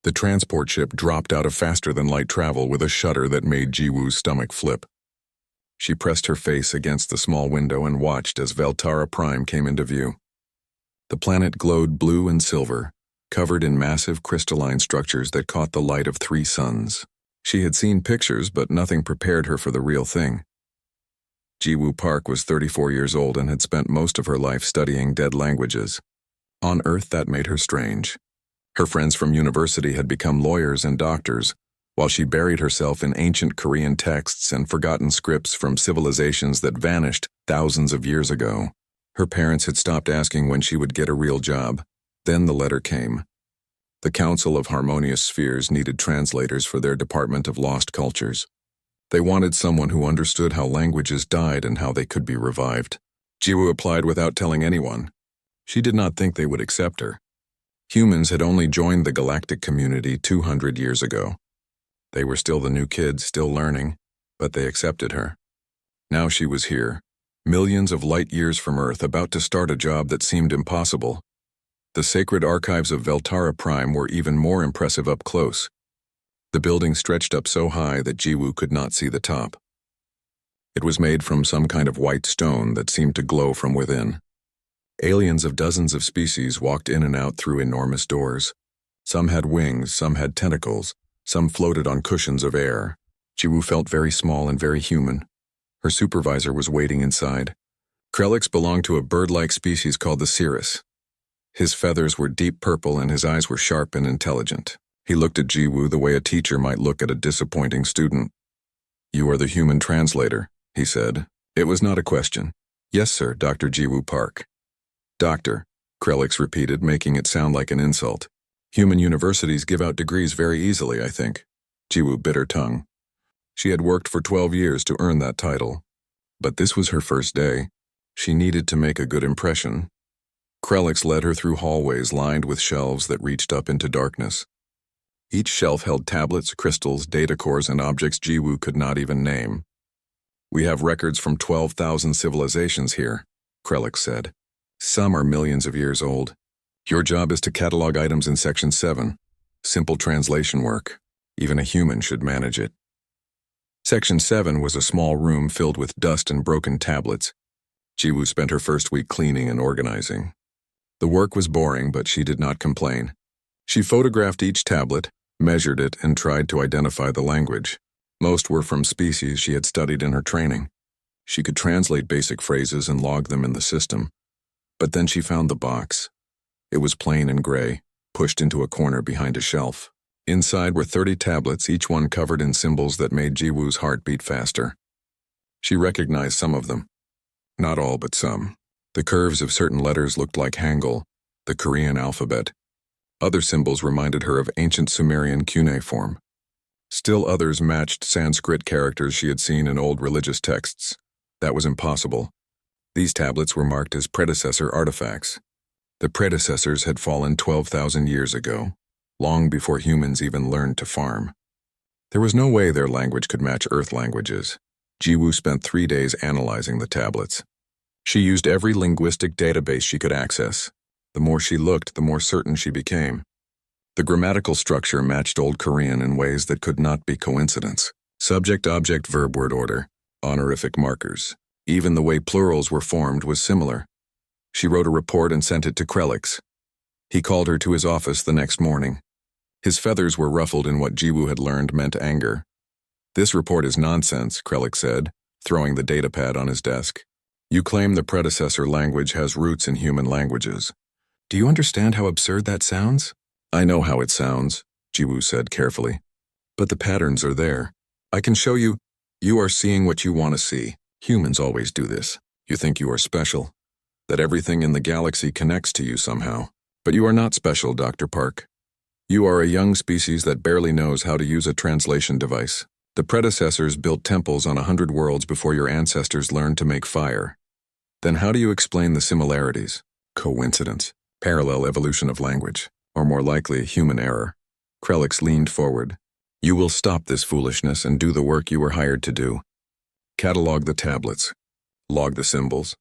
The transport ship dropped out of faster-than-light travel with a shudder that made Jiwoo's stomach flip. She pressed her face against the small window and watched as Veltara Prime came into view. The planet glowed blue and silver, covered in massive crystalline structures that caught the light of 3 suns. She had seen pictures, but nothing prepared her for the real thing. Jiwoo Park was 34 years old and had spent most of her life studying dead languages. On Earth, that made her strange. Her friends from university had become lawyers and doctors, while she buried herself in ancient Korean texts and forgotten scripts from civilizations that vanished thousands of years ago. Her parents had stopped asking when she would get a real job. Then the letter came. The Council of Harmonious Spheres needed translators for their Department of Lost Cultures. They wanted someone who understood how languages died and how they could be revived. Jiwoo applied without telling anyone. She did not think they would accept her. Humans had only joined the galactic community 200 years ago. They were still the new kids, still learning, but they accepted her. Now she was here, millions of light years from Earth, about to start a job that seemed impossible. The sacred archives of Veltara Prime were even more impressive up close. The building stretched up so high that Jiwoo could not see the top. It was made from some kind of white stone that seemed to glow from within. Aliens of dozens of species walked in and out through enormous doors. Some had wings, some had tentacles, some floated on cushions of air. Jiwoo felt very small and very human. Her supervisor was waiting inside. Krelix belonged to a bird-like species called the cirrus. His feathers were deep purple and his eyes were sharp and intelligent. He looked at Jiwoo the way a teacher might look at a disappointing student. "You are the human translator," he said. It was not a question. "Yes, sir, Dr. Jiwoo Park." "Doctor," Krelix repeated, making it sound like an insult. "Human universities give out degrees very easily, I think." Jiwoo bit her tongue. She had worked for 12 years to earn that title. But this was her first day. She needed to make a good impression. Krelix led her through hallways lined with shelves that reached up into darkness. Each shelf held tablets, crystals, data cores, and objects Jiwoo could not even name. "We have records from 12,000 civilizations here," Krelix said. "Some are millions of years old. Your job is to catalog items in Section 7. Simple translation work. Even a human should manage it." Section 7 was a small room filled with dust and broken tablets. Jiwoo spent her first week cleaning and organizing. The work was boring, but she did not complain. She photographed each tablet, measured it, and tried to identify the language. Most were from species she had studied in her training. She could translate basic phrases and log them in the system. But then she found the box. It was plain and gray, pushed into a corner behind a shelf. Inside were 30 tablets, each one covered in symbols that made Jiwoo's heart beat faster. She recognized some of them. Not all, but some. The curves of certain letters looked like Hangul, the Korean alphabet. Other symbols reminded her of ancient Sumerian cuneiform. Still others matched Sanskrit characters she had seen in old religious texts. That was impossible. These tablets were marked as predecessor artifacts. The predecessors had fallen 12,000 years ago, long before humans even learned to farm. There was no way their language could match Earth languages. Jiwoo spent 3 days analyzing the tablets. She used every linguistic database she could access. The more she looked, the more certain she became. The grammatical structure matched Old Korean in ways that could not be coincidence. Subject, object, verb, word order, honorific markers. Even the way plurals were formed was similar. She wrote a report and sent it to Krelix. He called her to his office the next morning. His feathers were ruffled in what Jiwoo had learned meant anger. "This report is nonsense," Krelix said, throwing the datapad on his desk. "You claim the predecessor language has roots in human languages. Do you understand how absurd that sounds?" "I know how it sounds," Jiwoo said carefully. "But the patterns are there. I can show you. You are seeing what you want to see. Humans always do this. You think you are special, that everything in the galaxy connects to you somehow. But you are not special, Dr. Park. You are a young species that barely knows how to use a translation device. The predecessors built temples on 100 worlds before your ancestors learned to make fire. Then how do you explain the similarities? Coincidence, parallel evolution of language, or more likely, human error." Krelix leaned forward. "You will stop this foolishness and do the work you were hired to do. Catalog the tablets. Log the symbols.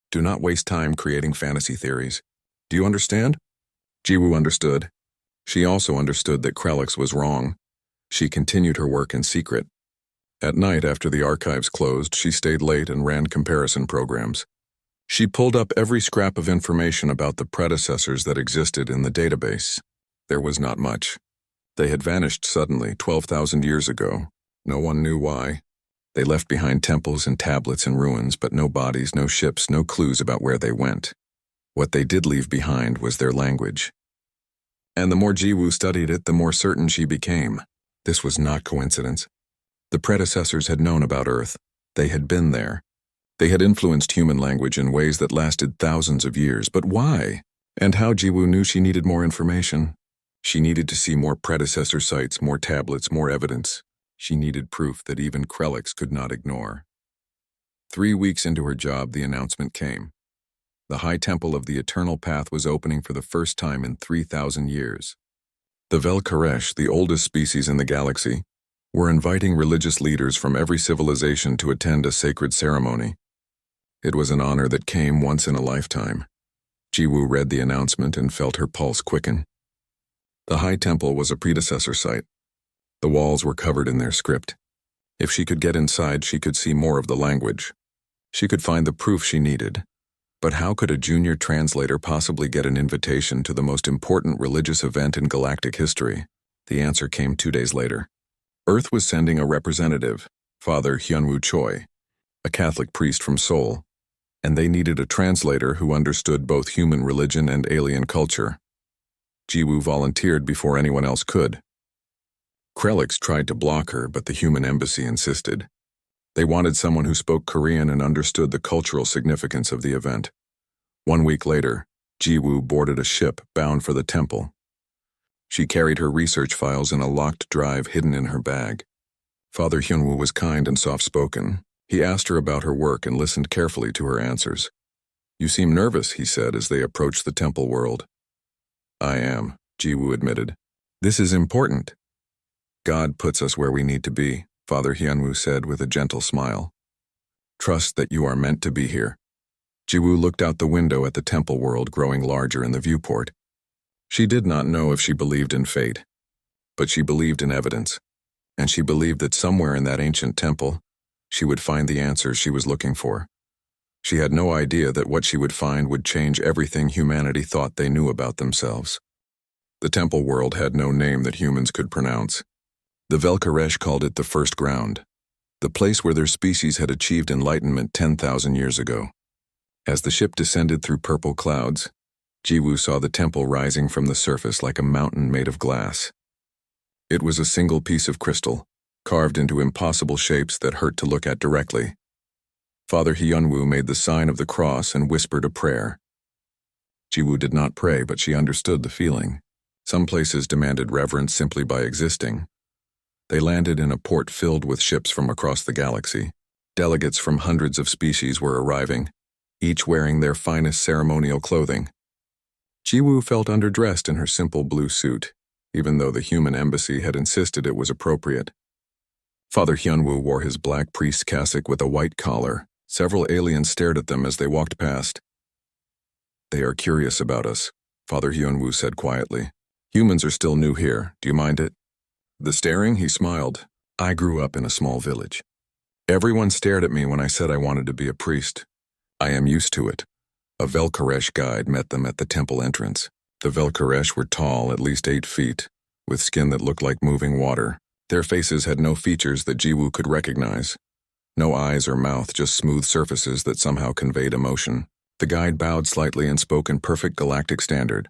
Do not waste time creating fantasy theories. Do you understand?" Jiwoo understood. She also understood that Krelix was wrong. She continued her work in secret. At night, after the archives closed, she stayed late and ran comparison programs. She pulled up every scrap of information about the predecessors that existed in the database. There was not much. They had vanished suddenly 12,000 years ago. No one knew why. They left behind temples and tablets and ruins, but no bodies, no ships, no clues about where they went. What they did leave behind was their language. And the more Jiwoo studied it, the more certain she became. This was not coincidence. The predecessors had known about Earth. They had been there. They had influenced human language in ways that lasted thousands of years. But why? And how Jiwoo knew she needed more information? She needed to see more predecessor sites, more tablets, more evidence. She needed proof that even Krelix could not ignore. 3 weeks into her job, the announcement came. The High Temple of the Eternal Path was opening for the first time in 3,000 years. The Velkaresh, the oldest species in the galaxy, were inviting religious leaders from every civilization to attend a sacred ceremony. It was an honor that came once in a lifetime. Jiwoo read the announcement and felt her pulse quicken. The High Temple was a predecessor site. The walls were covered in their script. If she could get inside, she could see more of the language. She could find the proof she needed. But how could a junior translator possibly get an invitation to the most important religious event in galactic history? The answer came 2 days later. Earth was sending a representative, Father Hyunwoo Choi, a Catholic priest from Seoul, and they needed a translator who understood both human religion and alien culture. Jiwoo volunteered before anyone else could. Krelix tried to block her, but the human embassy insisted. They wanted someone who spoke Korean and understood the cultural significance of the event. 1 week later, Jiwoo boarded a ship bound for the temple. She carried her research files in a locked drive hidden in her bag. Father Hyunwoo was kind and soft-spoken. He asked her about her work and listened carefully to her answers. "You seem nervous," he said as they approached the temple world. "I am," Jiwoo admitted. "This is important." "God puts us where we need to be," Father Hyunwoo said with a gentle smile. "Trust that you are meant to be here." Jiwoo looked out the window at the temple world growing larger in the viewport. She did not know if she believed in fate, but she believed in evidence, and she believed that somewhere in that ancient temple, she would find the answers she was looking for. She had no idea that what she would find would change everything humanity thought they knew about themselves. The temple world had no name that humans could pronounce. The Velkaresh called it the First Ground, the place where their species had achieved enlightenment 10,000 years ago. As the ship descended through purple clouds, Jiwoo saw the temple rising from the surface like a mountain made of glass. It was a single piece of crystal, carved into impossible shapes that hurt to look at directly. Father Hyunwoo made the sign of the cross and whispered a prayer. Jiwoo did not pray, but she understood the feeling. Some places demanded reverence simply by existing. They landed in a port filled with ships from across the galaxy. Delegates from hundreds of species were arriving, each wearing their finest ceremonial clothing. Jiwoo felt underdressed in her simple blue suit, even though the human embassy had insisted it was appropriate. Father Hyunwoo wore his black priest cassock with a white collar. Several aliens stared at them as they walked past. "They are curious about us," Father Hyunwoo said quietly. "Humans are still new here. Do you mind it?" The staring, he smiled. "I grew up in a small village. Everyone stared at me when I said I wanted to be a priest. I am used to it." A Velkaresh guide met them at the temple entrance. The Velkaresh were tall, at least 8 feet, with skin that looked like moving water. Their faces had no features that Jiwoo could recognize. No eyes or mouth, just smooth surfaces that somehow conveyed emotion. The guide bowed slightly and spoke in perfect galactic standard.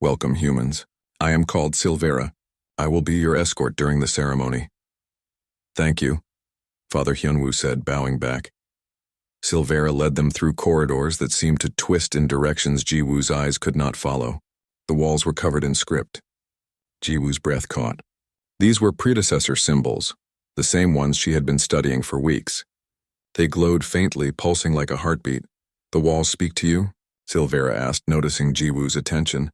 "Welcome, humans. I am called Silvera. I will be your escort during the ceremony." "Thank you," Father Hyunwoo said, bowing back. Silvera led them through corridors that seemed to twist in directions Jiwoo's eyes could not follow. The walls were covered in script. Jiwoo's breath caught. These were predecessor symbols, the same ones she had been studying for weeks. They glowed faintly, pulsing like a heartbeat. "The walls speak to you?" Silvera asked, noticing Jiwoo's attention.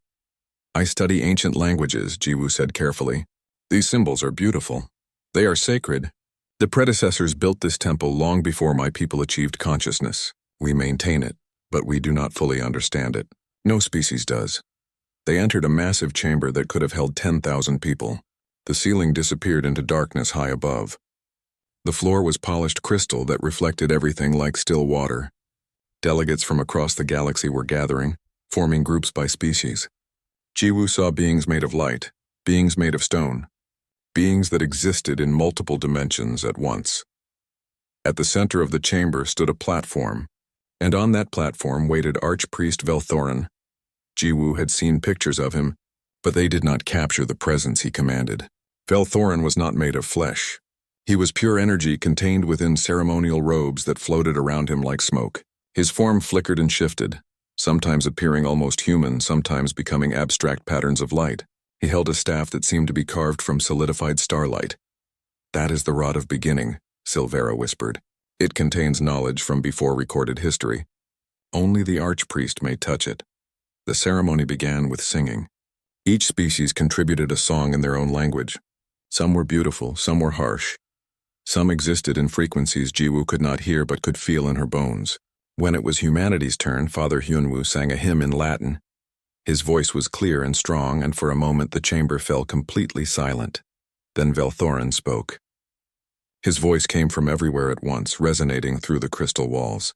"I study ancient languages," Jiwoo said carefully. "These symbols are beautiful. They are sacred. The predecessors built this temple long before my people achieved consciousness. We maintain it, but we do not fully understand it. No species does. They entered a massive chamber that could have held 10,000 people. The ceiling disappeared into darkness high above. The floor was polished crystal that reflected everything like still water. Delegates from across the galaxy were gathering, forming groups by species. Jiwoo saw beings made of light, beings made of stone, beings that existed in multiple dimensions at once. At the center of the chamber stood a platform, and on that platform waited Archpriest Velthorin. Jiwoo had seen pictures of him, but they did not capture the presence he commanded. Velthorin was not made of flesh. He was pure energy contained within ceremonial robes that floated around him like smoke. His form flickered and shifted, sometimes appearing almost human, sometimes becoming abstract patterns of light. He held a staff that seemed to be carved from solidified starlight. "That is the Rod of Beginning," Silvera whispered. "It contains knowledge from before recorded history. Only the Archpriest may touch it." The ceremony began with singing. Each species contributed a song in their own language. Some were beautiful, some were harsh. Some existed in frequencies Jiwoo could not hear but could feel in her bones. When it was humanity's turn, Father Hyunwoo sang a hymn in Latin. His voice was clear and strong, and for a moment the chamber fell completely silent. Then Velthorin spoke. His voice came from everywhere at once, resonating through the crystal walls.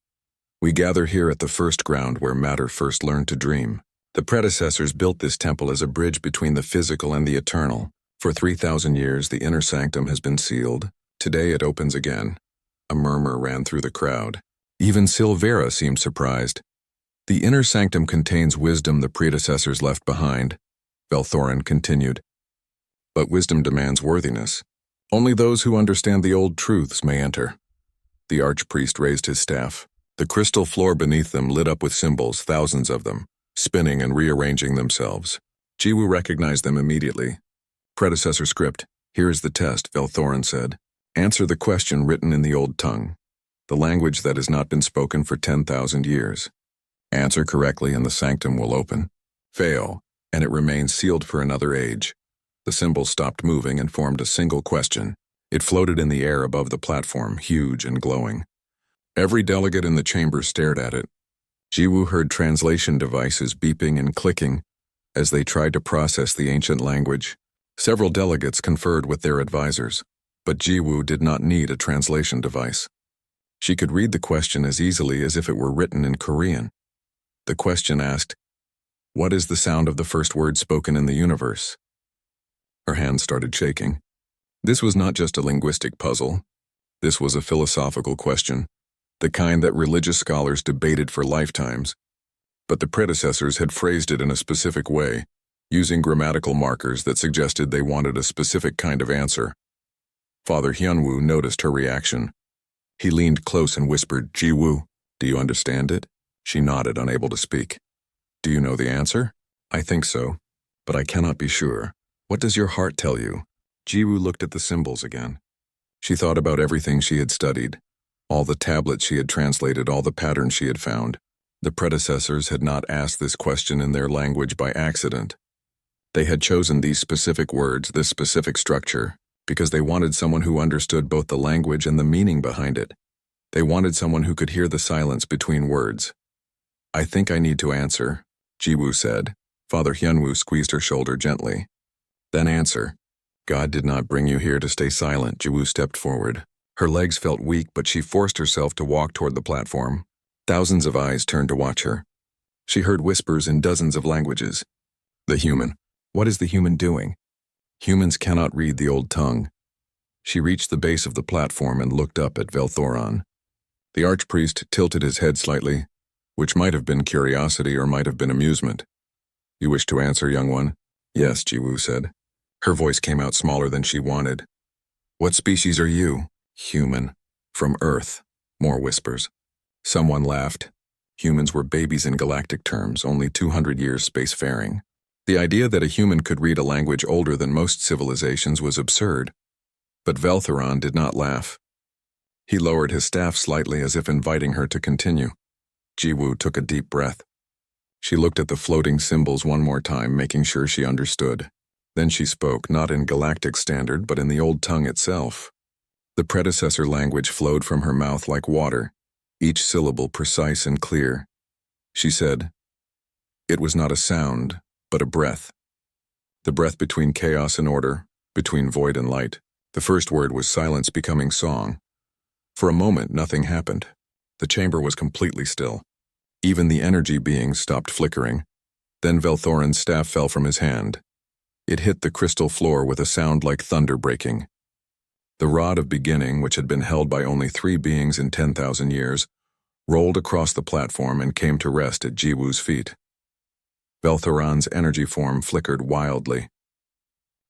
"We gather here at the first ground where matter first learned to dream. The predecessors built this temple as a bridge between the physical and the eternal. For 3,000 years the inner sanctum has been sealed. Today it opens again." A murmur ran through the crowd. Even Silvera seemed surprised. "The inner sanctum contains wisdom the predecessors left behind," Velthorin continued. "But wisdom demands worthiness. Only those who understand the old truths may enter." The Archpriest raised his staff. The crystal floor beneath them lit up with symbols, thousands of them, spinning and rearranging themselves. Jiwoo recognized them immediately. "Predecessor script, here is the test," Velthorin said. "Answer the question written in the old tongue, the language that has not been spoken for 10,000 years. Answer correctly and the sanctum will open. Fail, and it remains sealed for another age." The symbol stopped moving and formed a single question. It floated in the air above the platform, huge and glowing. Every delegate in the chamber stared at it. Jiwoo heard translation devices beeping and clicking as they tried to process the ancient language. Several delegates conferred with their advisors, but Jiwoo did not need a translation device. She could read the question as easily as if it were written in Korean. The question asked, "What is the sound of the first word spoken in the universe?" Her hands started shaking. This was not just a linguistic puzzle. This was a philosophical question, the kind that religious scholars debated for lifetimes. But the predecessors had phrased it in a specific way, using grammatical markers that suggested they wanted a specific kind of answer. Father Hyunwoo noticed her reaction. He leaned close and whispered, "Jiwoo, do you understand it?" She nodded, unable to speak. "Do you know the answer?" "I think so, but I cannot be sure. What does your heart tell you?" Jiwoo looked at the symbols again. She thought about everything she had studied, all the tablets she had translated, all the patterns she had found. The predecessors had not asked this question in their language by accident. They had chosen these specific words, this specific structure, because they wanted someone who understood both the language and the meaning behind it. They wanted someone who could hear the silence between words. "I think I need to answer," Jiwoo said. Father Hyunwoo squeezed her shoulder gently. "Then answer." "God did not bring you here to stay silent." Jiwoo stepped forward. Her legs felt weak, but she forced herself to walk toward the platform. Thousands of eyes turned to watch her. She heard whispers in dozens of languages. "The human. What is the human doing? Humans cannot read the old tongue." She reached the base of the platform and looked up at Velthorin. The Archpriest tilted his head slightly, which might have been curiosity or might have been amusement. "You wish to answer, young one?" "Yes," Jiwoo said. Her voice came out smaller than she wanted. "What species are you?" "Human. From Earth." More whispers. Someone laughed. Humans were babies in galactic terms, only 200 years spacefaring. The idea that a human could read a language older than most civilizations was absurd. But Velthorin did not laugh. He lowered his staff slightly as if inviting her to continue. Jiwoo took a deep breath. She looked at the floating symbols one more time, making sure she understood. Then she spoke, not in galactic standard, but in the old tongue itself. The predecessor language flowed from her mouth like water, each syllable precise and clear. She said, "It was not a sound, but a breath. The breath between chaos and order, between void and light. The first word was silence becoming song. For a moment, nothing happened. The chamber was completely still. Even the energy beings stopped flickering. Then Velthorin's staff fell from his hand. It hit the crystal floor with a sound like thunder breaking. The rod of beginning, which had been held by only 3 beings in 10,000 years, rolled across the platform and came to rest at Jiwoo's feet. Velthorin's energy form flickered wildly.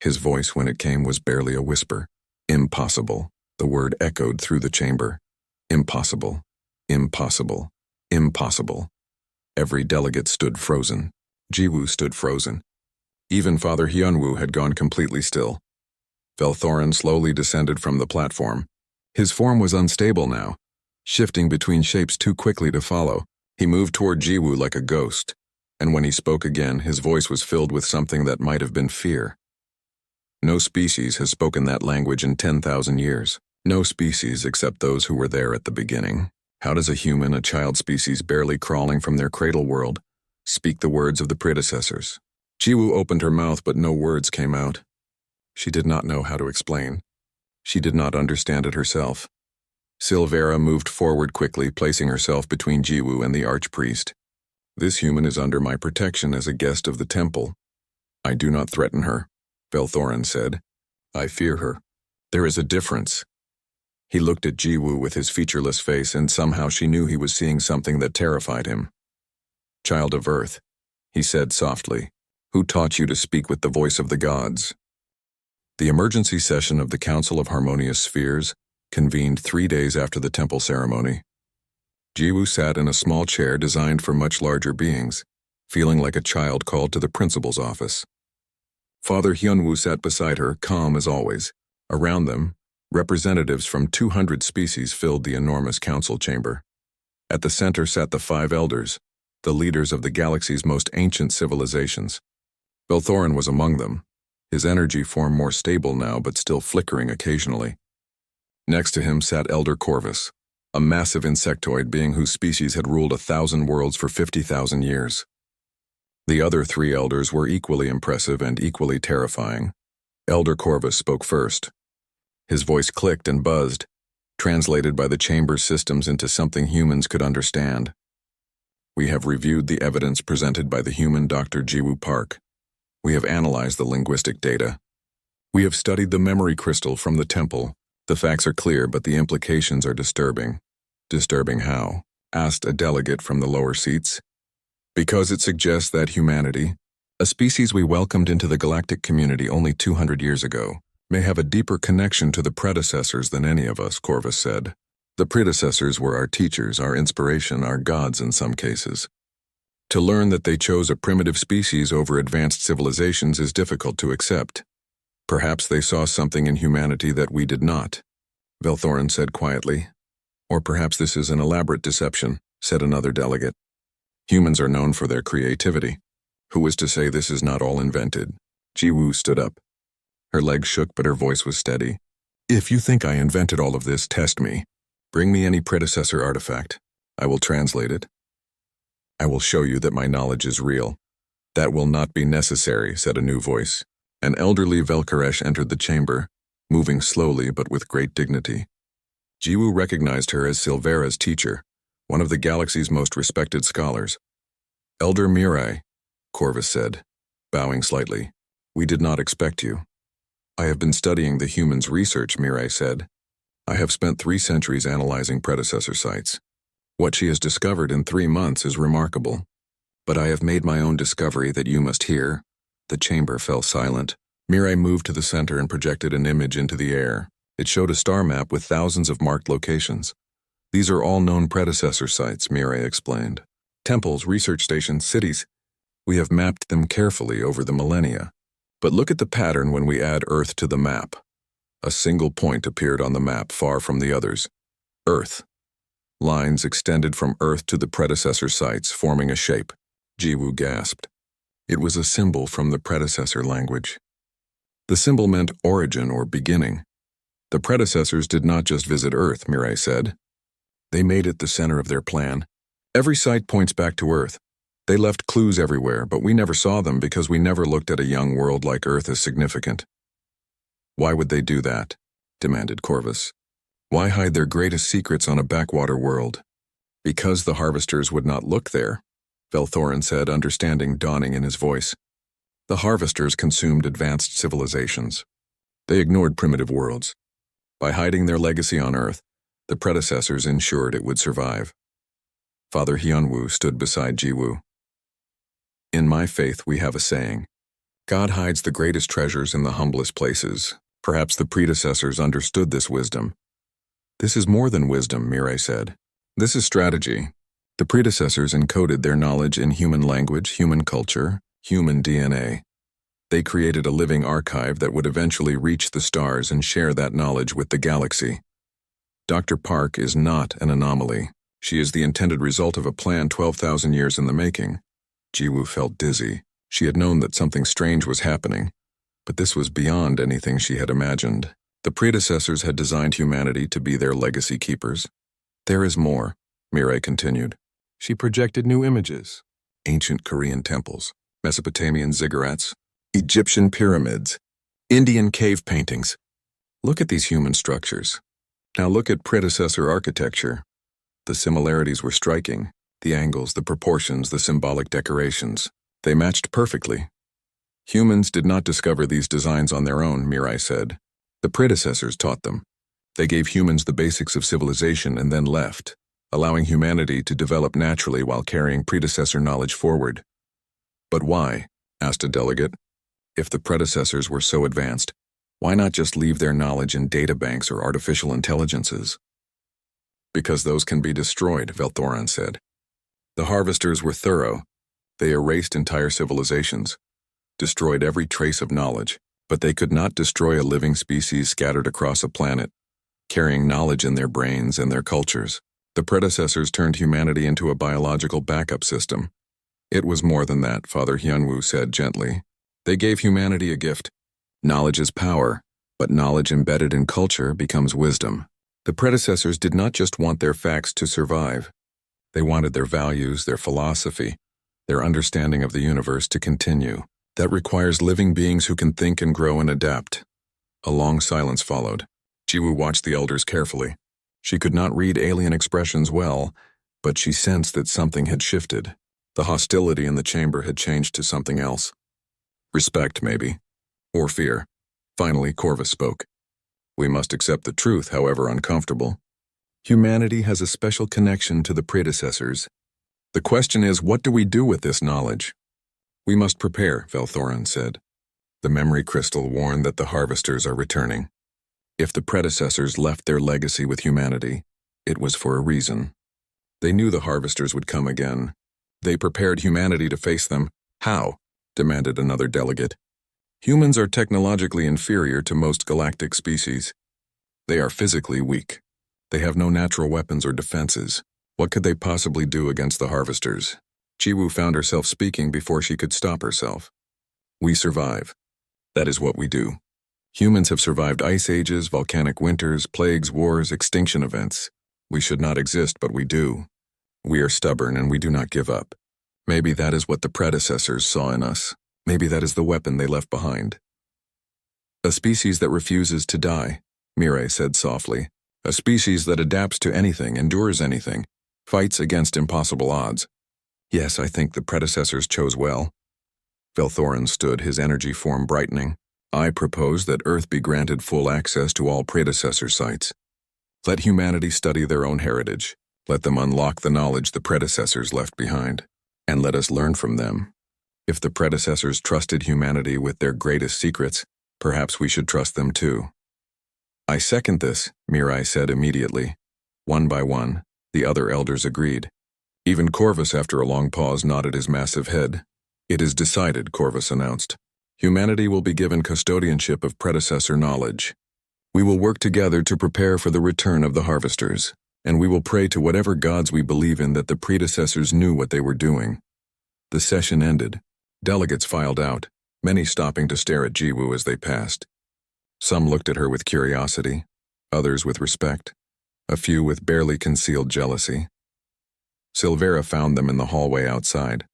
His voice, when it came, was barely a whisper. Impossible. The word echoed through the chamber. Impossible. Impossible. Impossible. Every delegate stood frozen. Jiwoo stood frozen. Even Father Hyunwoo had gone completely still. Velthorin slowly descended from the platform. His form was unstable now, shifting between shapes too quickly to follow. He moved toward Jiwoo like a ghost, and when he spoke again, his voice was filled with something that might have been fear. No species has spoken that language in 10,000 years. No species except those who were there at the beginning. How does a human, a child species barely crawling from their cradle world, speak the words of the predecessors? Jiwoo opened her mouth, but no words came out. She did not know how to explain. She did not understand it herself. Silvera moved forward quickly, placing herself between Jiwoo and the archpriest. This human is under my protection as a guest of the temple. I do not threaten her, Velthorin said. I fear her. There is a difference. He looked at Jiwoo with his featureless face, and somehow she knew he was seeing something that terrified him. Child of Earth, he said softly, who taught you to speak with the voice of the gods? The emergency session of the Council of Harmonious Spheres convened 3 days after the temple ceremony. Jiwoo sat in a small chair designed for much larger beings, feeling like a child called to the principal's office. Father Hyunwoo sat beside her, calm as always. Around them, representatives from 200 species filled the enormous council chamber. At the center sat the 5 elders, the leaders of the galaxy's most ancient civilizations. Velthorin was among them, his energy form more stable now but still flickering occasionally. Next to him sat Elder Corvus, a massive insectoid being whose species had ruled 1,000 worlds for 50,000 years. The other 3 elders were equally impressive and equally terrifying. Elder Corvus spoke first. His voice clicked and buzzed, translated by the chamber's systems into something humans could understand. We have reviewed the evidence presented by the human Dr. Jiwoo Park. We have analyzed the linguistic data. We have studied the memory crystal from the temple. The facts are clear, but the implications are disturbing. Disturbing how? Asked a delegate from the lower seats. Because it suggests that humanity, a species we welcomed into the galactic community only 200 years ago, may have a deeper connection to the predecessors than any of us, Corvus said. The predecessors were our teachers, our inspiration, our gods in some cases. To learn that they chose a primitive species over advanced civilizations is difficult to accept. Perhaps they saw something in humanity that we did not, Velthorin said quietly. Or perhaps this is an elaborate deception, said another delegate. Humans are known for their creativity. Who is to say this is not all invented? Jiwoo stood up. Her legs shook, but her voice was steady. If you think I invented all of this, test me. Bring me any predecessor artifact. I will translate it. I will show you that my knowledge is real. That will not be necessary, said a new voice. An elderly Velkaresh entered the chamber, moving slowly but with great dignity. Jiwoo recognized her as Silvera's teacher, one of the galaxy's most respected scholars. Elder Mirai, Corvus said, bowing slightly. We did not expect you. I have been studying the humans' research, Mirai said. I have spent 3 centuries analyzing predecessor sites. What she has discovered in 3 months is remarkable. But I have made my own discovery that you must hear. The chamber fell silent. Mirai moved to the center and projected an image into the air. It showed a star map with thousands of marked locations. These are all known predecessor sites, Mirai explained. Temples, research stations, cities. We have mapped them carefully over the millennia. But look at the pattern when we add Earth to the map. A single point appeared on the map far from the others. Earth. Lines extended from Earth to the predecessor sites, forming a shape. Jiwoo gasped. It was a symbol from the predecessor language. The symbol meant origin or beginning. The predecessors did not just visit Earth, Mirai said. They made it the center of their plan. Every site points back to Earth. They left clues everywhere, but we never saw them because we never looked at a young world like Earth as significant. Why would they do that? Demanded Corvus. Why hide their greatest secrets on a backwater world? Because the harvesters would not look there, Velthorin said, understanding dawning in his voice. The harvesters consumed advanced civilizations. They ignored primitive worlds. By hiding their legacy on Earth, the predecessors ensured it would survive. Father Hyunwoo stood beside Jiwoo. In my faith, we have a saying. God hides the greatest treasures in the humblest places. Perhaps the predecessors understood this wisdom. This is more than wisdom, Mirai said. This is strategy. The predecessors encoded their knowledge in human language, human culture, human DNA. They created a living archive that would eventually reach the stars and share that knowledge with the galaxy. Dr. Park is not an anomaly. She is the intended result of a plan 12,000 years in the making. Jiwoo felt dizzy. She had known that something strange was happening, but this was beyond anything she had imagined. The predecessors had designed humanity to be their legacy keepers. There is more, Mirai continued. She projected new images. Ancient Korean temples, Mesopotamian ziggurats, Egyptian pyramids, Indian cave paintings. Look at these human structures. Now look at predecessor architecture. The similarities were striking. The angles, the proportions, the symbolic decorations. They matched perfectly. Humans did not discover these designs on their own, Mirai said. The predecessors taught them. They gave humans the basics of civilization and then left, allowing humanity to develop naturally while carrying predecessor knowledge forward. But why? Asked a delegate. If the predecessors were so advanced, why not just leave their knowledge in databanks or artificial intelligences? Because those can be destroyed, Velthorin said. The harvesters were thorough. They erased entire civilizations, destroyed every trace of knowledge, but they could not destroy a living species scattered across a planet, carrying knowledge in their brains and their cultures. The predecessors turned humanity into a biological backup system. It was more than that, Father Hyunwoo said gently. They gave humanity a gift. Knowledge is power, but knowledge embedded in culture becomes wisdom. The predecessors did not just want their facts to survive. They wanted their values, their philosophy, their understanding of the universe to continue. That requires living beings who can think and grow and adapt. A long silence followed. Jiwoo watched the elders carefully. She could not read alien expressions well, but she sensed that something had shifted. The hostility in the chamber had changed to something else. Respect, maybe. Or fear. Finally, Corvus spoke. We must accept the truth, however uncomfortable. Humanity has a special connection to the predecessors. The question is, what do we do with this knowledge? We must prepare, Velthorin said. The memory crystal warned that the harvesters are returning. If the predecessors left their legacy with humanity, it was for a reason. They knew the harvesters would come again. They prepared humanity to face them. How? Demanded another delegate. Humans are technologically inferior to most galactic species. They are physically weak. They have no natural weapons or defenses. What could they possibly do against the harvesters? Jiwoo found herself speaking before she could stop herself. We survive. That is what we do. Humans have survived ice ages, volcanic winters, plagues, wars, extinction events. We should not exist, but we do. We are stubborn and we do not give up. Maybe that is what the predecessors saw in us. Maybe that is the weapon they left behind. A species that refuses to die, Mirai said softly. A species that adapts to anything, endures anything, fights against impossible odds. Yes, I think the predecessors chose well. Velthorin stood, his energy form brightening. I propose that Earth be granted full access to all predecessor sites. Let humanity study their own heritage. Let them unlock the knowledge the predecessors left behind. And let us learn from them. If the predecessors trusted humanity with their greatest secrets, perhaps we should trust them too. I second this, Mirai said immediately. One by one, the other elders agreed. Even Corvus, after a long pause, nodded his massive head. It is decided, Corvus announced. Humanity will be given custodianship of predecessor knowledge. We will work together to prepare for the return of the harvesters, and we will pray to whatever gods we believe in that the predecessors knew what they were doing. The session ended. Delegates filed out, many stopping to stare at Jiwoo as they passed. Some looked at her with curiosity, others with respect, a few with barely concealed jealousy. Silvera found them in the hallway outside.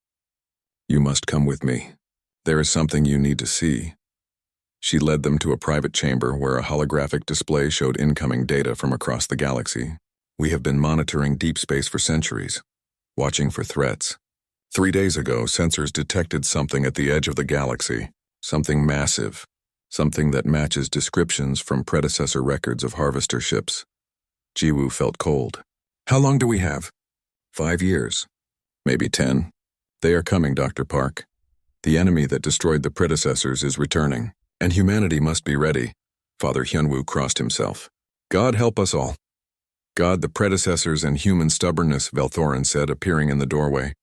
You must come with me. There is something you need to see. She led them to a private chamber where a holographic display showed incoming data from across the galaxy. We have been monitoring deep space for centuries, watching for threats. 3 days ago, sensors detected something at the edge of the galaxy, something massive, something that matches descriptions from predecessor records of harvester ships. Jiwoo felt cold. How long do we have? 5 years. Maybe 10. They are coming, Dr. Park. The enemy that destroyed the predecessors is returning, and humanity must be ready. Father Hyunwoo crossed himself. God help us all. God, the predecessors, and human stubbornness, Velthorin said, appearing in the doorway.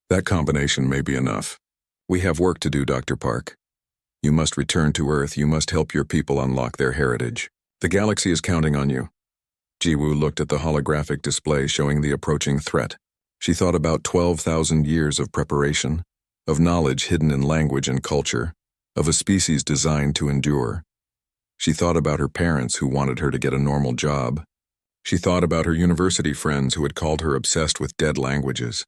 That combination may be enough. We have work to do, Dr. Park. You must return to Earth. You must help your people unlock their heritage. The galaxy is counting on you. Jiwoo looked at the holographic display showing the approaching threat. She thought about 12,000 years of preparation, of knowledge hidden in language and culture, of a species designed to endure. She thought about her parents who wanted her to get a normal job. She thought about her university friends who had called her obsessed with dead languages.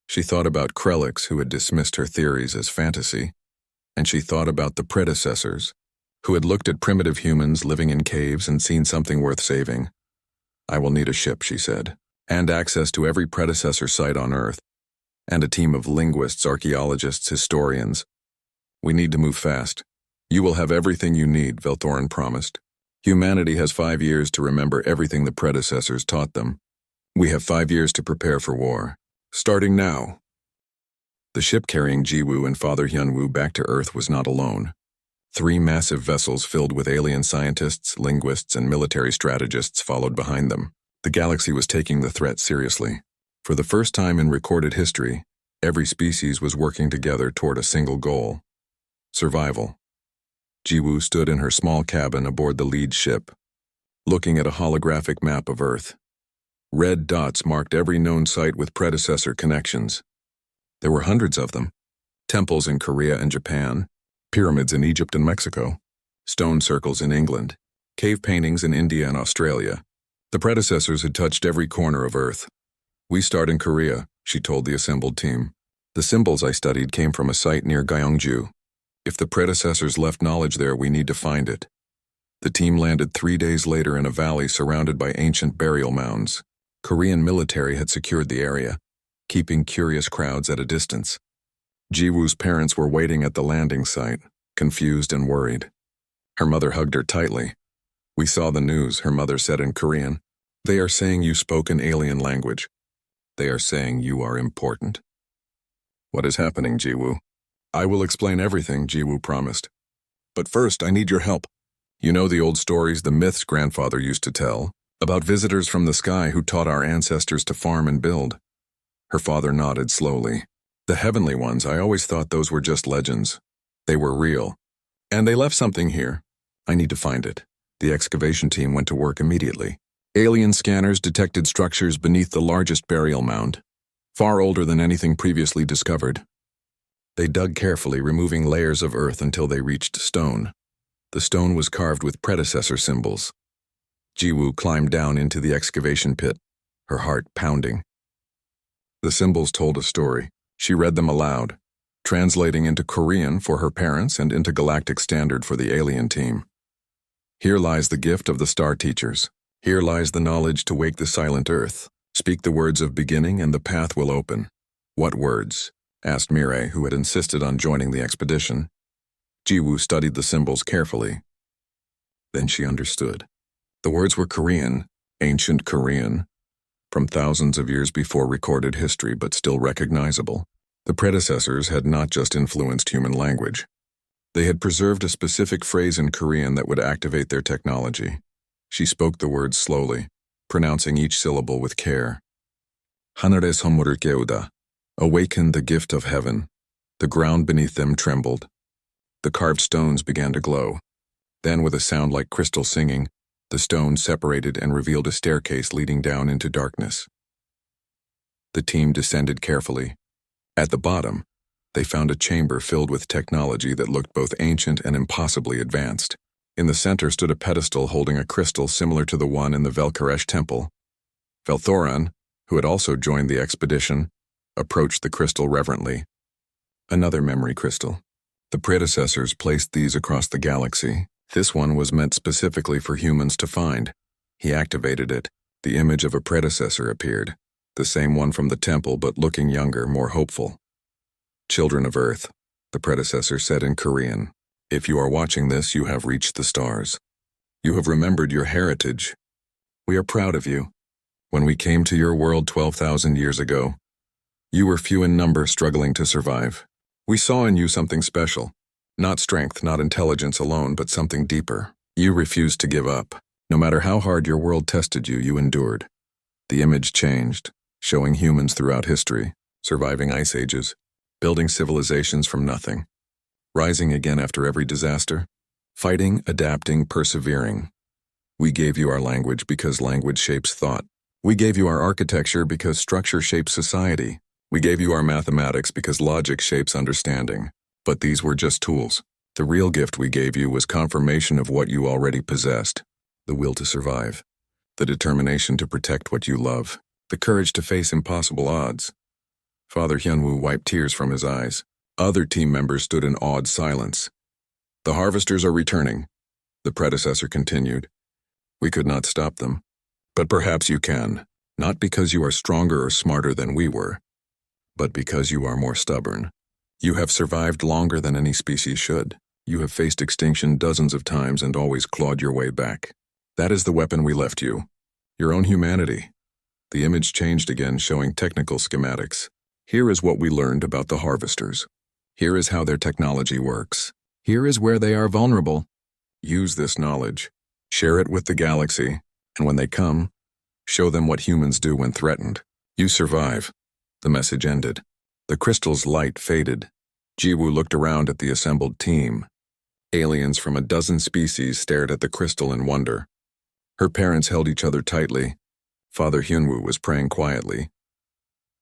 She thought about Krelix who had dismissed her theories as fantasy. And she thought about the predecessors, who had looked at primitive humans living in caves and seen something worth saving. I will need a ship, she said, and access to every predecessor site on Earth, and a team of linguists, archaeologists, historians. We need to move fast. You will have everything you need, Velthorin promised. Humanity has 5 years to remember everything the predecessors taught them. We have 5 years to prepare for war. Starting now. The ship carrying Jiwoo and Father Hyunwoo back to Earth was not alone. 3 massive vessels filled with alien scientists, linguists, and military strategists followed behind them. The galaxy was taking the threat seriously. For the first time in recorded history, every species was working together toward a single goal: survival. Jiwoo stood in her small cabin aboard the lead ship, looking at a holographic map of Earth. Red dots marked every known site with predecessor connections. There were hundreds of them: temples in Korea and Japan, pyramids in Egypt and Mexico, stone circles in England, cave paintings in India and Australia. The predecessors had touched every corner of Earth. We start in Korea, she told the assembled team. The symbols I studied came from a site near Gyeongju. If the predecessors left knowledge there, we need to find it. The team landed 3 days later in a valley surrounded by ancient burial mounds. Korean military had secured the area, keeping curious crowds at a distance. Jiwoo's parents were waiting at the landing site, confused and worried. Her mother hugged her tightly. We saw the news, her mother said in Korean. They are saying you spoke an alien language. They are saying you are important. What is happening, Jiwoo? I will explain everything, Jiwoo promised. But first, I need your help. You know the old stories, the myths grandfather used to tell, about visitors from the sky who taught our ancestors to farm and build. Her father nodded slowly. The heavenly ones, I always thought those were just legends. They were real. And they left something here. I need to find it. The excavation team went to work immediately. Alien scanners detected structures beneath the largest burial mound, far older than anything previously discovered. They dug carefully, removing layers of earth until they reached stone. The stone was carved with predecessor symbols. Jiwoo climbed down into the excavation pit, her heart pounding. The symbols told a story. She read them aloud, translating into Korean for her parents and into Galactic Standard for the alien team. Here lies the gift of the star teachers. Here lies the knowledge to wake the silent earth. Speak the words of beginning and the path will open. What words? Asked Mireille, who had insisted on joining the expedition. Jiwoo studied the symbols carefully. Then she understood. The words were Korean, ancient Korean, from thousands of years before recorded history, but still recognizable. The predecessors had not just influenced human language. They had preserved a specific phrase in Korean that would activate their technology. She spoke the words slowly, pronouncing each syllable with care. 하늘의 선물을 깨우다. Awaken the gift of heaven. The ground beneath them trembled. The carved stones began to glow. Then, with a sound like crystal singing, the stones separated and revealed a staircase leading down into darkness. The team descended carefully. At the bottom, they found a chamber filled with technology that looked both ancient and impossibly advanced. In the center stood a pedestal holding a crystal similar to the one in the Velkaresh temple. Velthorin, who had also joined the expedition, approached the crystal reverently. Another memory crystal. The predecessors placed these across the galaxy. This one was meant specifically for humans to find. He activated it. The image of a predecessor appeared. The same one from the temple, but looking younger, more hopeful. "Children of Earth," the predecessor said in Korean. "If you are watching this, you have reached the stars. You have remembered your heritage. We are proud of you. When we came to your world 12,000 years ago, you were few in number, struggling to survive. We saw in you something special. Not strength, not intelligence alone, but something deeper. You refused to give up. No matter how hard your world tested you, you endured." The image changed, showing humans throughout history, surviving ice ages, building civilizations from nothing, rising again after every disaster, fighting, adapting, persevering. We gave you our language because language shapes thought. We gave you our architecture because structure shapes society. We gave you our mathematics because logic shapes understanding. But these were just tools. The real gift we gave you was confirmation of what you already possessed: the will to survive, the determination to protect what you love, the courage to face impossible odds. Father Hyunwoo wiped tears from his eyes. Other team members stood in awed silence. "The harvesters are returning," the predecessor continued. "We could not stop them. But perhaps you can, not because you are stronger or smarter than we were, but because you are more stubborn. You have survived longer than any species should. You have faced extinction dozens of times and always clawed your way back. That is the weapon we left you. Your own humanity." The image changed again, showing technical schematics. "Here is what we learned about the harvesters. Here is how their technology works. Here is where they are vulnerable. Use this knowledge. Share it with the galaxy, and when they come, show them what humans do when threatened. You survive." The message ended. The crystal's light faded. Jiwoo looked around at the assembled team. Aliens from a dozen species stared at the crystal in wonder. Her parents held each other tightly. Father Hyunwoo was praying quietly.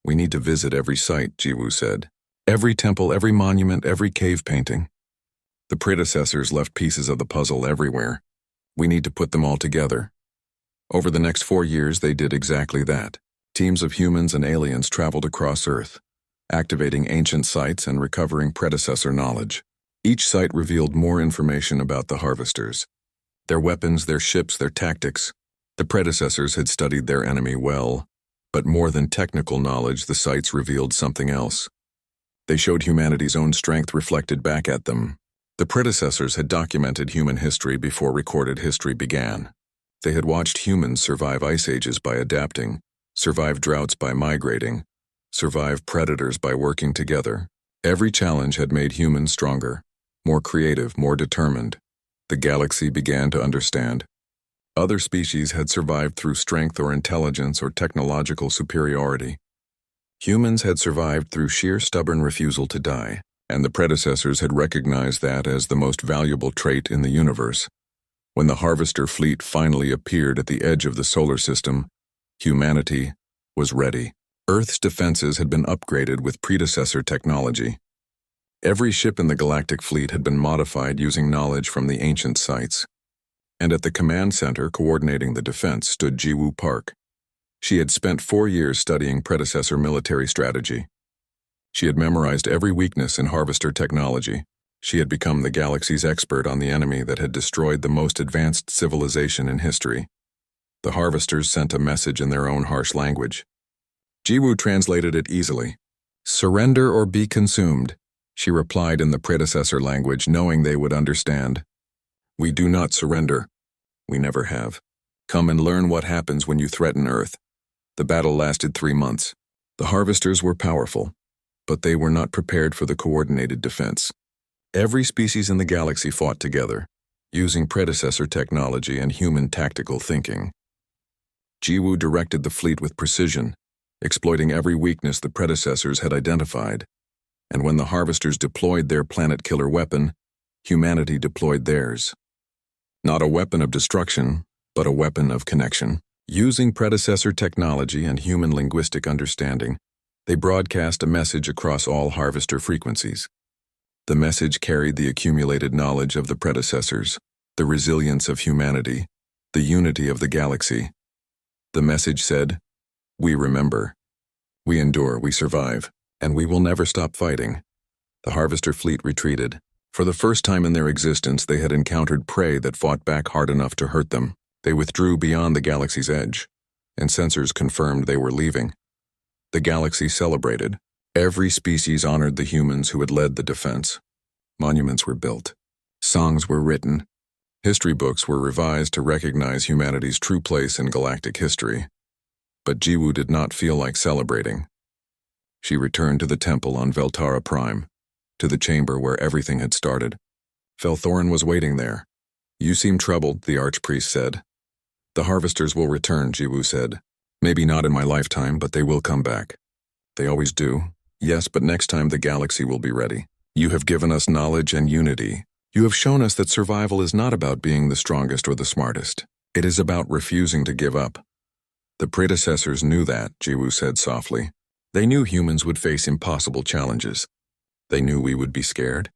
"We need to visit every site," Jiwoo said. "Every temple, every monument, every cave painting. The predecessors left pieces of the puzzle everywhere. We need to put them all together." Over the next 4 years, they did exactly that. Teams of humans and aliens traveled across Earth, activating ancient sites and recovering predecessor knowledge. Each site revealed more information about the harvesters. Their weapons, their ships, their tactics. The predecessors had studied their enemy well, but more than technical knowledge, the sites revealed something else. They showed humanity's own strength reflected back at them. The predecessors had documented human history before recorded history began. They had watched humans survive ice ages by adapting, survive droughts by migrating, survive predators by working together. Every challenge had made humans stronger, more creative, more determined. The galaxy began to understand. Other species had survived through strength or intelligence or technological superiority. Humans had survived through sheer stubborn refusal to die, and the predecessors had recognized that as the most valuable trait in the universe. When the Harvester fleet finally appeared at the edge of the solar system, humanity was ready. Earth's defenses had been upgraded with predecessor technology. Every ship in the Galactic fleet had been modified using knowledge from the ancient sites. And at the command center coordinating the defense stood Jiwoo Park. She had spent 4 years studying predecessor military strategy. She had memorized every weakness in Harvester technology. She had become the galaxy's expert on the enemy that had destroyed the most advanced civilization in history. The Harvesters sent a message in their own harsh language. Jiwoo translated it easily. "Surrender or be consumed," she replied in the predecessor language, knowing they would understand. "We do not surrender. We never have. Come and learn what happens when you threaten Earth." The battle lasted 3 months. The Harvesters were powerful, but they were not prepared for the coordinated defense. Every species in the galaxy fought together, using predecessor technology and human tactical thinking. Jiwoo directed the fleet with precision, exploiting every weakness the predecessors had identified. And when the Harvesters deployed their planet-killer weapon, humanity deployed theirs. Not a weapon of destruction, but a weapon of connection. Using predecessor technology and human linguistic understanding, they broadcast a message across all Harvester frequencies. The message carried the accumulated knowledge of the predecessors, the resilience of humanity, the unity of the galaxy. The message said, "We remember. We endure, we survive, and we will never stop fighting." The Harvester fleet retreated. For the first time in their existence, they had encountered prey that fought back hard enough to hurt them. They withdrew beyond the galaxy's edge, and sensors confirmed they were leaving. The galaxy celebrated. Every species honored the humans who had led the defense. Monuments were built. Songs were written. History books were revised to recognize humanity's true place in galactic history. But Jiwoo did not feel like celebrating. She returned to the temple on Veltara Prime, to the chamber where everything had started. Velthorin was waiting there. "You seem troubled," the archpriest said. "The harvesters will return," Jiwoo said. "Maybe not in my lifetime, but they will come back." "They always do." "Yes, but next time the galaxy will be ready. You have given us knowledge and unity. You have shown us that survival is not about being the strongest or the smartest. It is about refusing to give up." "The predecessors knew that," Jiwoo said softly. "They knew humans would face impossible challenges. They knew we would be scared.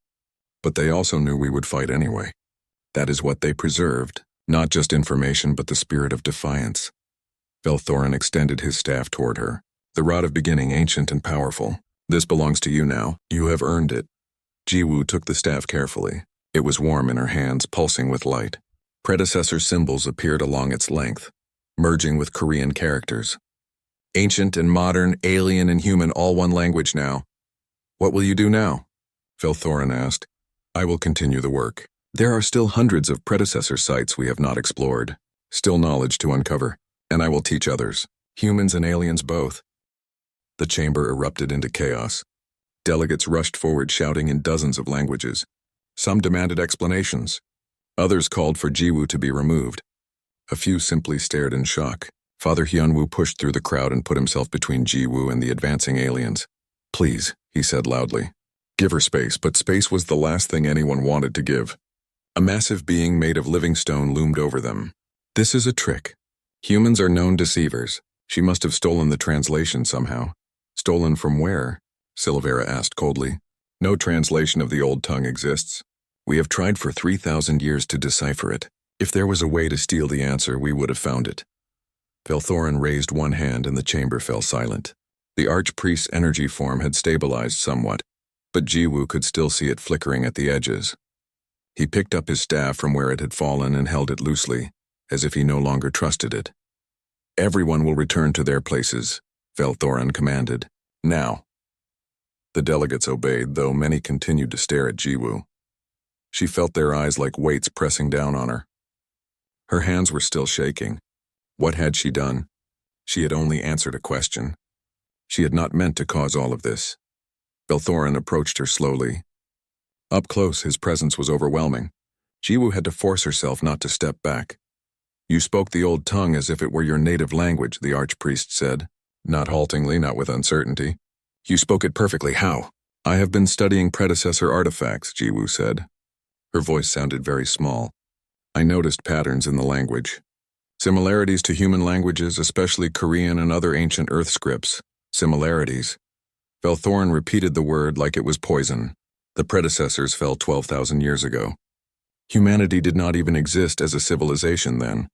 But they also knew we would fight anyway. That is what they preserved, not just information but the spirit of defiance." Velthorin extended his staff toward her. "The rod of beginning, ancient and powerful. This belongs to you now. You have earned it." Jiwoo took the staff carefully. It was warm in her hands, pulsing with light. Predecessor symbols appeared along its length, merging with Korean characters. "Ancient and modern, alien and human, all one language now." "What will you do now?" Velthorin asked. "I will continue the work. There are still hundreds of predecessor sites we have not explored, still knowledge to uncover, and I will teach others, humans and aliens both." The chamber erupted into chaos. Delegates rushed forward shouting in dozens of languages. Some demanded explanations. Others called for Jiwoo to be removed. A few simply stared in shock. Father Hyunwoo pushed through the crowd and put himself between Jiwoo and the advancing aliens. "Please," he said loudly. "Give her space," but space was the last thing anyone wanted to give. A massive being made of living stone loomed over them. "This is a trick. Humans are known deceivers. She must have stolen the translation somehow." "Stolen from where?" Silvera asked coldly. "No translation of the old tongue exists. We have tried for 3,000 years to decipher it. If there was a way to steal the answer, we would have found it." Velthorin raised one hand and the chamber fell silent. The archpriest's energy form had stabilized somewhat, but Jiwoo could still see it flickering at the edges. He picked up his staff from where it had fallen and held it loosely, as if he no longer trusted it. "Everyone will return to their places," Velthorin commanded. "Now." The delegates obeyed, though many continued to stare at Jiwoo. She felt their eyes like weights pressing down on her. Her hands were still shaking. What had she done? She had only answered a question. She had not meant to cause all of this. Velthorin approached her slowly. Up close, his presence was overwhelming. Jiwoo had to force herself not to step back. "You spoke the old tongue as if it were your native language," the archpriest said, not haltingly, not with uncertainty. "You spoke it perfectly. How?" "I have been studying predecessor artifacts," Jiwoo said. Her voice sounded very small. "I noticed patterns in the language. Similarities to human languages, especially Korean and other ancient Earth scripts. Similarities." Velthorin repeated the word like it was poison. "The predecessors fell 12,000 years ago. Humanity did not even exist as a civilization then.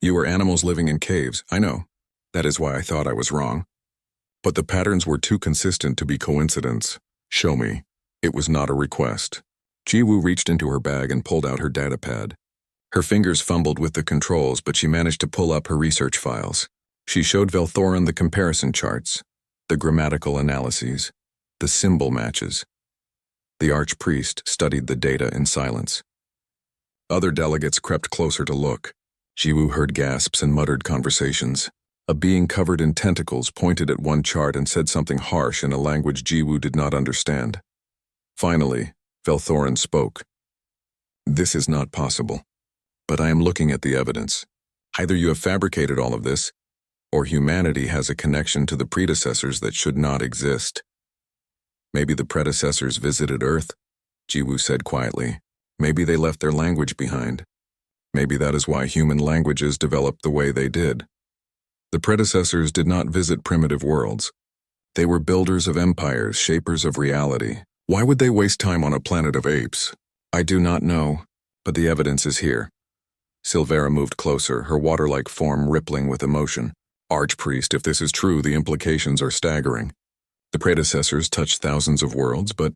You were animals living in caves, I know. That is why I thought I was wrong. But the patterns were too consistent to be coincidence. Show me." It was not a request. Jiwoo reached into her bag and pulled out her datapad. Her fingers fumbled with the controls, but she managed to pull up her research files. She showed Velthorin the comparison charts, the grammatical analyses, the symbol matches. The archpriest studied the data in silence. Other delegates crept closer to look. Jiwoo heard gasps and muttered conversations. A being covered in tentacles pointed at one chart and said something harsh in a language Jiwoo did not understand. Finally, Velthorin spoke. "This is not possible. But I am looking at the evidence. Either you have fabricated all of this, or humanity has a connection to the predecessors that should not exist." "Maybe the predecessors visited Earth," Jiwoo said quietly. "Maybe they left their language behind. Maybe that is why human languages developed the way they did. The predecessors did not visit primitive worlds. They were builders of empires, shapers of reality. Why would they waste time on a planet of apes? I do not know, but the evidence is here." Silvera moved closer, her water-like form rippling with emotion. "Archpriest, if this is true, the implications are staggering. The predecessors touched thousands of worlds, but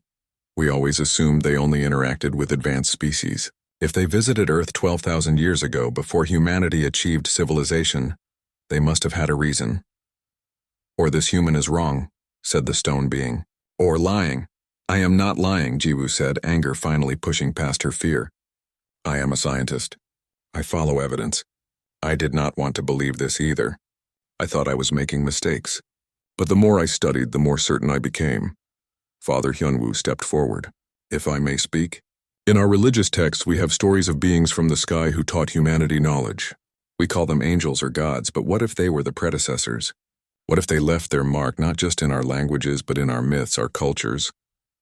We always assumed they only interacted with advanced species. If they visited Earth 12,000 years ago before humanity achieved civilization, they must have had a reason. Or this human is wrong, said the stone being. Or lying. I am not lying, Jiwoo said, anger finally pushing past her fear. I am a scientist. I follow evidence. I did not want to believe this either. I thought I was making mistakes. But the more I studied, the more certain I became. Father Hyunwoo stepped forward. If I may speak? In our religious texts, we have stories of beings from the sky who taught humanity knowledge. We call them angels or gods, but what if they were the predecessors? What if they left their mark not just in our languages, but in our myths, our cultures,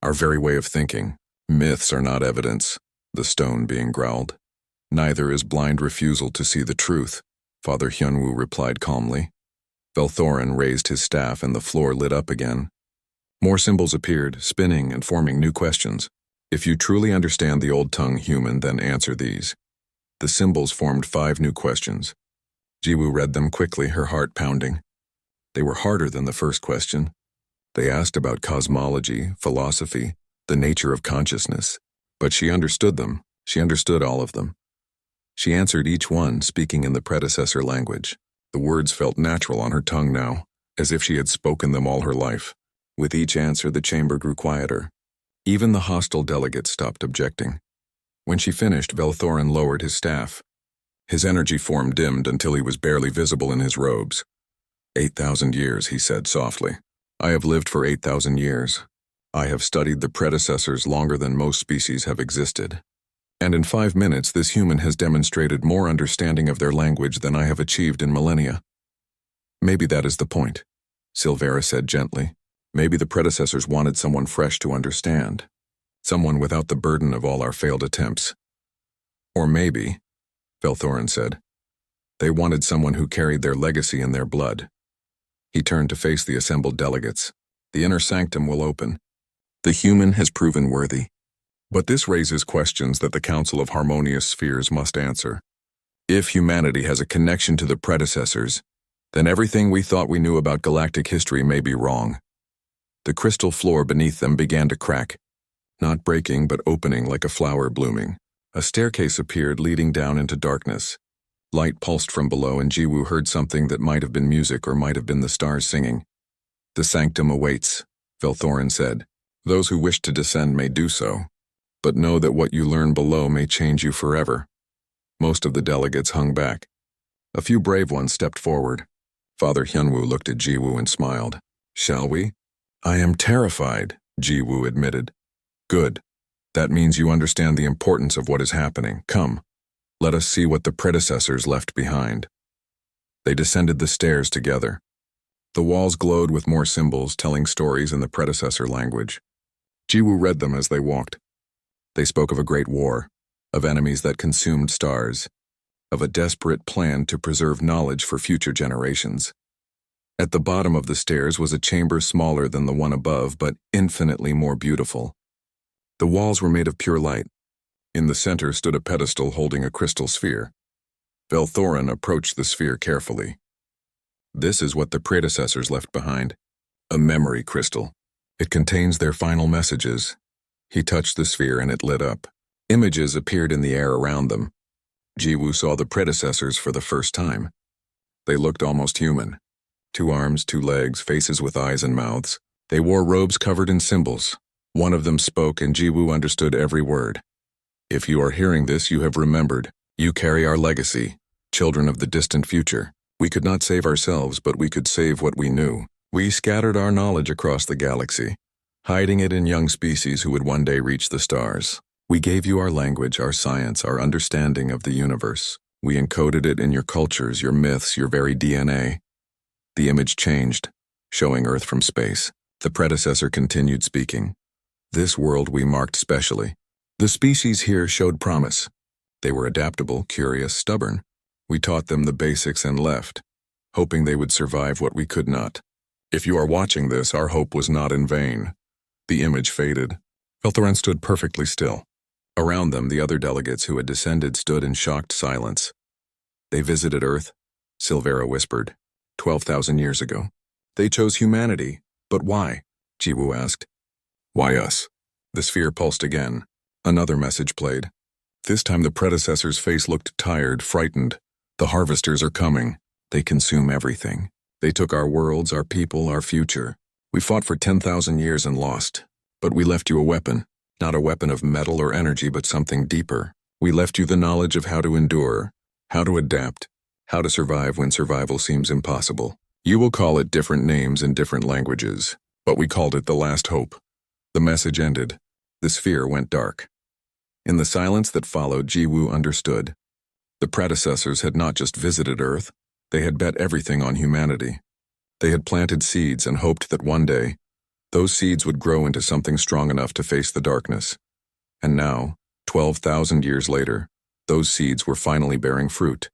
our very way of thinking? Myths are not evidence, the stone being growled. Neither is blind refusal to see the truth, Father Hyunwoo replied calmly. Velthorin raised his staff and the floor lit up again. More symbols appeared, spinning and forming new questions. If you truly understand the old tongue human, then answer these. The symbols formed 5 new questions. Jiwoo read them quickly, her heart pounding. They were harder than the first question. They asked about cosmology, philosophy, the nature of consciousness. But she understood them. She understood all of them. She answered each one, speaking in the predecessor language. The words felt natural on her tongue now, as if she had spoken them all her life. With each answer, the chamber grew quieter. Even the hostile delegates stopped objecting. When she finished, Velthorin lowered his staff. His energy form dimmed until he was barely visible in his robes. 8,000 years, he said softly. I have lived for 8,000 years. I have studied the predecessors longer than most species have existed. And in 5 minutes, this human has demonstrated more understanding of their language than I have achieved in millennia. Maybe that is the point, Silvera said gently. Maybe the predecessors wanted someone fresh to understand. Someone without the burden of all our failed attempts. Or maybe, Velthorin said, they wanted someone who carried their legacy in their blood. He turned to face the assembled delegates. The inner sanctum will open. The human has proven worthy. But this raises questions that the Council of Harmonious Spheres must answer. If humanity has a connection to the predecessors, then everything we thought we knew about galactic history may be wrong. The crystal floor beneath them began to crack, not breaking but opening like a flower blooming. A staircase appeared leading down into darkness. Light pulsed from below and Jiwoo heard something that might have been music or might have been the stars singing. The sanctum awaits, Velthorin said. Those who wish to descend may do so, but know that what you learn below may change you forever. Most of the delegates hung back. A few brave ones stepped forward. Father Hyunwoo looked at Jiwoo and smiled. Shall we? I am terrified, Jiwoo admitted. Good. That means you understand the importance of what is happening. Come, let us see what the predecessors left behind. They descended the stairs together. The walls glowed with more symbols telling stories in the predecessor language. Jiwoo read them as they walked. They spoke of a great war, of enemies that consumed stars, of a desperate plan to preserve knowledge for future generations. At the bottom of the stairs was a chamber smaller than the one above, but infinitely more beautiful. The walls were made of pure light. In the center stood a pedestal holding a crystal sphere. Velthorin approached the sphere carefully. This is what the predecessors left behind. A memory crystal. It contains their final messages. He touched the sphere and it lit up. Images appeared in the air around them. Jiwoo saw the predecessors for the first time. They looked almost human. 2 arms, 2 legs, faces with eyes and mouths. They wore robes covered in symbols. One of them spoke and Jiwoo understood every word. If you are hearing this, you have remembered. You carry our legacy, children of the distant future. We could not save ourselves, but we could save what we knew. We scattered our knowledge across the galaxy, hiding it in young species who would one day reach the stars. We gave you our language, our science, our understanding of the universe. We encoded it in your cultures, your myths, your very DNA. The image changed, showing Earth from space. The predecessor continued speaking. This world we marked specially. The species here showed promise. They were adaptable, curious, stubborn. We taught them the basics and left, hoping they would survive what we could not. If you are watching this, our hope was not in vain. The image faded. Velthorin stood perfectly still. Around them, the other delegates who had descended stood in shocked silence. They visited Earth, Silvera whispered, 12,000 years ago. They chose humanity, but why? Jiwoo asked. Why us? The sphere pulsed again. Another message played. This time the predecessor's face looked tired, frightened. The harvesters are coming. They consume everything. They took our worlds, our people, our future. We fought for 10,000 years and lost. But we left you a weapon. Not a weapon of metal or energy, but something deeper. We left you the knowledge of how to endure, how to adapt, how to survive when survival seems impossible. You will call it different names in different languages, but we called it the last hope. The message ended. The sphere went dark. In the silence that followed, Jiwoo understood. The predecessors had not just visited Earth, they had bet everything on humanity. They had planted seeds and hoped that one day, those seeds would grow into something strong enough to face the darkness. And now, 12,000 years later, those seeds were finally bearing fruit.